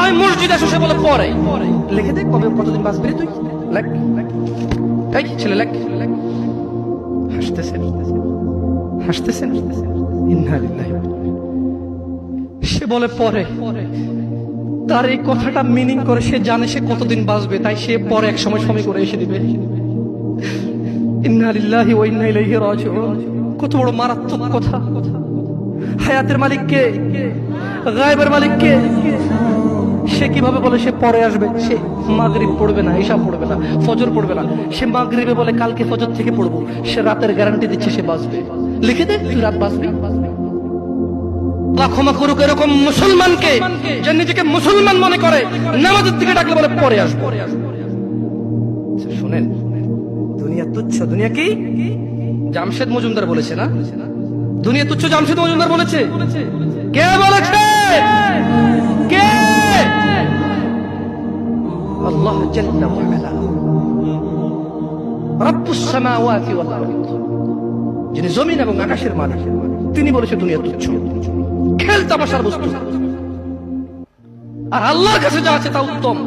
হয় মসজিদে আসো, সে বলে পরে। লিখে দে কবে কতদিন বাঁচবি রে তুই, লেখ। এই ছেলে লেখ। হাসতেছেন হাসতেছেন। ইন্না লিল্লাহি। সে বলে পরে। তার এই কথাটা মিনিং করে সে জানে সে কতদিন বাঁচবে, তাই সে পরে এক সময় সময় করে এসে দিবে। ইন্না লিল্লাহি ওয়া ইন্না ইলাইহি রাজিউন। কত বড় মারাত্মক কথা। হায়াতের মালিক কে? গায়েবের মালিক কে? সে কিভাবে বলে সে পরে আসবে? সে মাগরিব পড়বে না, ইশা পড়বে না, ফজর পড়বে না। সে মাগরিবে বলে কালকে ফজর থেকে পড়বো। সে রাতের গ্যারান্টি দিচ্ছে সে বাঁচবে। লিখে দে তুই রাত বাঁচবি। আল্লাহ ক্ষমা করুক এরকম মুসলমানকে, যে নিজেকে মুসলমান মনে করে নামাজের দিকে ডাকলে বলে পরে আসবো। শুনেন, দুনিয়া তুচ্ছ। দুনিয়া কি? জামশেদ মজুমদার বলেছে না, দুনিয়া তুচ্ছ। জামশেদ মজুমদার বলেছে। কে বলেছে? কে? আল্লাহ জাল্লা ওয়া আলা, রব্বুস সামাওয়াতি ওয়াল আরদ, যিনি জমিন এবং আকাশের মালিক, তিনি বলেছে দুনিয়া তুচ্ছ, খেল তামাশার বস্তু। আর আল্লাহর কাছে যা আছে তা উত্তম।